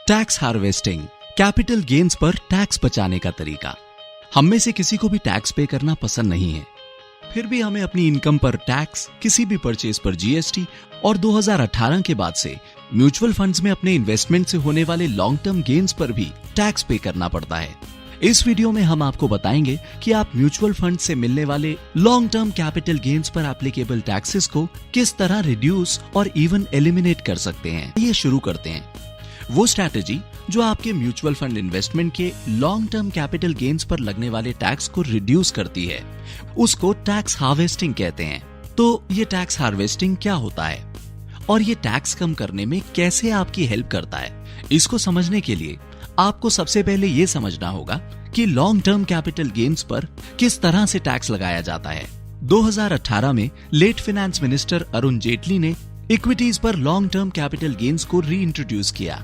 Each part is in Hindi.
टैक्स हार्वेस्टिंग, कैपिटल गेन्स पर टैक्स बचाने का तरीका। हम में से किसी को भी टैक्स पे करना पसंद नहीं है, फिर भी हमें अपनी इनकम पर टैक्स, किसी भी परचेज पर जीएसटी और 2018 के बाद से म्यूचुअल फंड्स में अपने इन्वेस्टमेंट से होने वाले लॉन्ग टर्म गेन्स पर भी टैक्स पे करना पड़ता है। इस वीडियो में हम आपको बताएंगे कि आप म्यूचुअल फंड से मिलने वाले लॉन्ग टर्म कैपिटल गेन्स पर एप्लीकेबल टैक्सेस को किस तरह रिड्यूस और इवन एलिमिनेट कर सकते हैं। ये शुरू करते हैं। वो स्ट्रैटेजी जो आपके म्यूचुअल फंड इन्वेस्टमेंट के लॉन्ग टर्म कैपिटल गेन्स पर लगने वाले टैक्स को रिड्यूस करती है, उसको टैक्स हार्वेस्टिंग कहते हैं। तो ये टैक्स हार्वेस्टिंग क्या होता है और ये टैक्स कम करने में कैसे आपकी हेल्प करता है, इसको समझने के लिए आपको सबसे पहले ये समझना होगा कि लॉन्ग टर्म कैपिटल गेन्स पर किस तरह से टैक्स लगाया जाता है। 2018 में late finance minister Arun Jaitley ने इक्विटीज पर लॉन्ग टर्म कैपिटल गेन्स को री इंट्रोड्यूस किया।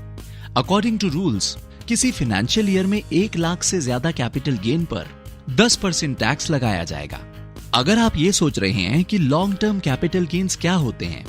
अकॉर्डिंग टू रूल्स, किसी फाइनेंशियल ईयर में 1 लाख से ज्यादा कैपिटल गेन पर 10% टैक्स लगाया जाएगा। अगर आप ये सोच रहे हैं कि लॉन्ग टर्म कैपिटल गेन्स क्या होते हैं,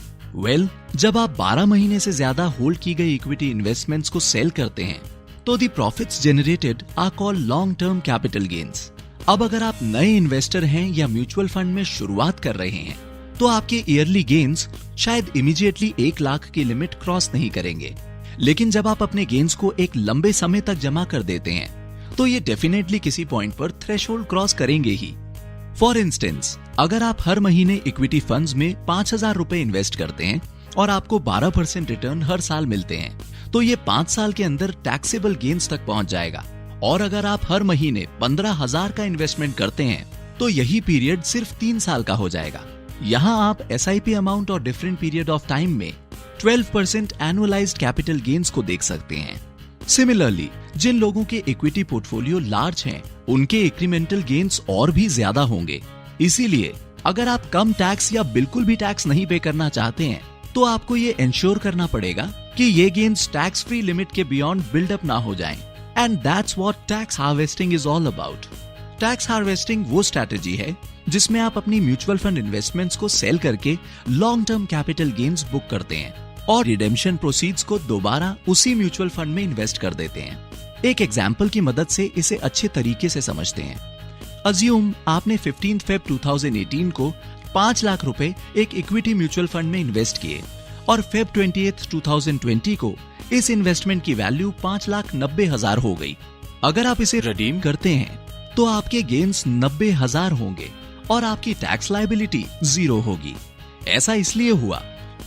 जब आप 12 महीने से ज्यादा होल्ड की गई इक्विटी इन्वेस्टमेंट्स को सेल करते हैं तो the profits generated are called long term capital gains. अब अगर आप नए इन्वेस्टर हैं या म्यूचुअल फंड में शुरुआत कर रहे हैं तो आपके ईयरली गेन्स शायद इमीडिएटली 1 लाख की लिमिट क्रॉस नहीं करेंगे, लेकिन जब आप अपने गेन्स को एक लंबे समय तक जमा कर देते हैं तो ये डेफिनेटली किसी पॉइंट पर थ्रेशोल्ड क्रॉस करेंगे ही। फॉर इंस्टेंस, अगर आप हर महीने इक्विटी फंड्स में 5,000 रुपए इन्वेस्ट करते हैं और आपको 12% रिटर्न हर साल मिलते हैं तो ये 5 साल के अंदर टैक्सेबल गेन्स तक पहुंच जाएगा। और अगर आप हर महीने 15,000 का इन्वेस्टमेंट करते हैं तो यही पीरियड सिर्फ 3 साल का हो जाएगा। यहाँ आप SIP अमाउंट और डिफरेंट पीरियड ऑफ टाइम में 12% एनुअलाइज्ड कैपिटल गेन्स को देख सकते हैं। सिमिलरली, जिन लोगों के इक्विटी पोर्टफोलियो लार्ज हैं, उनके इंक्रीमेंटल गेन्स और भी ज्यादा होंगे। इसीलिए अगर आप कम टैक्स या बिल्कुल भी टैक्स नहीं पे करना चाहते हैं तो आपको ये इंश्योर करना पड़ेगा कि ये गेन्स टैक्स फ्री लिमिट के बियॉन्ड बिल्डअप ना हो जाएं। And that's what tax harvesting is all about. Tax harvesting वो स्ट्रैटेजी है जिसमें आप अपनी म्यूचुअल फंड इन्वेस्टमेंट्स को सेल करके long term capital gains book करते हैं और रिडेम्पशन प्रोसीड्स को दोबारा उसी म्यूचुअल फंड में इन्वेस्ट कर देते हैं। एक एग्जांपल की मदद से इसे अच्छे तरीके से समझते हैं। अज्यूम आपने 15 फेब 2018 को 5 लाख रुपए एक इक्विटी म्यूचुअल फंड में इन्वेस्ट किए और फेब 28 2020 को इस इन्वेस्टमेंट की वैल्यू 5,90,000 हो गई। अगर आप इसे रिडीम करते हैं तो आपके गेन्स 90,000 होंगे और आपकी टैक्स लायबिलिटी 0 होगी। ऐसा इसलिए हुआ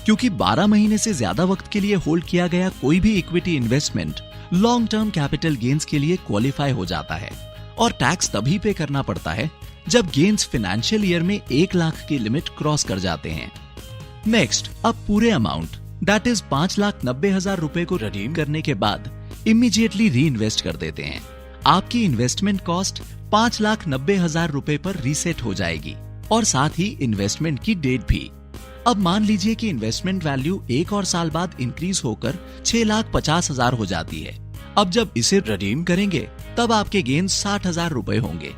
क्योंकि 12 महीने से ज्यादा वक्त के लिए होल्ड किया गया कोई भी equity investment long term capital gains के लिए क्वालिफाई हो जाता है और टैक्स तभी पे करना पड़ता है जब गेन्स फाइनेंशियल ईयर में 1 लाख की लिमिट क्रॉस कर जाते हैं। नेक्स्ट, अब पूरे अमाउंट दैट इज 5,90,000 रुपए को रिडीम करने के बाद इमीडिएटली री इन्वेस्ट कर देते हैं। आपकी इन्वेस्टमेंट कॉस्ट 5,90,000 रुपए पर रीसेट हो जाएगी और साथ ही इन्वेस्टमेंट की डेट भी। अब मान लीजिए कि इन्वेस्टमेंट वैल्यू 1 और साल बाद इंक्रीज होकर 6,50,000 हो जाती है। अब जब इसे रिडीम करेंगे तब आपके गेन 60,000 रुपए होंगे,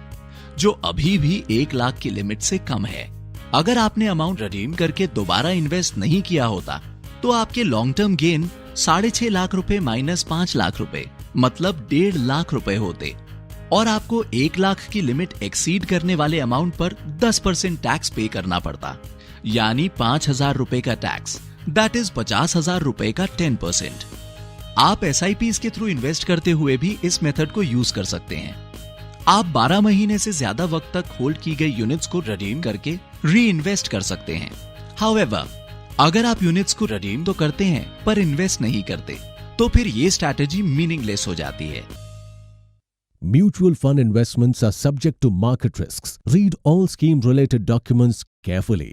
जो अभी भी 1 लाख की लिमिट से कम है। अगर आपने अमाउंट रिडीम करके दोबारा इन्वेस्ट नहीं किया होता तो आपके लॉन्ग टर्म गेन 6.5 लाख रुपए माइनस 5 लाख रुपए मतलब 1.5 लाख रुपए होते और आपको 1 लाख की लिमिट एक्सीड करने वाले अमाउंट पर 10% टैक्स पे करना पड़ता, यानी 5,000 रुपए का टैक्स, दैट इज 50,000 रुपए का 10%। आप SIPs के थ्रू इन्वेस्ट करते हुए भी इस मेथड को यूज कर सकते हैं। आप 12 महीने से ज्यादा वक्त तक होल्ड की गई यूनिट्स को रिडीम करके री इन्वेस्ट कर सकते हैं। हाउएवर, अगर आप यूनिट्स को रिडीम तो करते हैं पर इन्वेस्ट नहीं करते तो फिर ये स्ट्रैटेजी मीनिंगलेस हो जाती है। Mutual fund investments are subject to market risks. Read all scheme-related documents carefully.